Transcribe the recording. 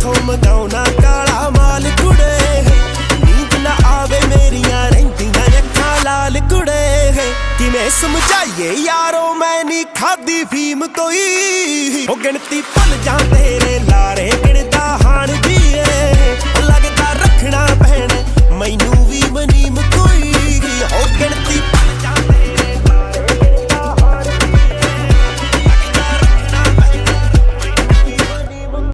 ਕਿੱਥੋਂ ਮੰਗਾਉਣਾ ਕਾਲਾ ਮਾਲ ਕੁੜੇ, ਨੀਂਦ ਨਾ ਆਵੇ ਮੇਰੀਆਂ ਰਹਿੰਦੀਆਂ ਅੱਖਾਂ ਲਾਲ ਕੁੜੇ। ਕਿਵੇਂ ਸਮਝਾਈਏ ਯਾਰੋ ਮੈਂ ਨਹੀਂ ਖਾਦੀ ਫੀਮ ਕੋਈ, ਉਹ ਗਿਣਤੀ ਭੁੱਲ ਜਾਂ ਤੇਰੇ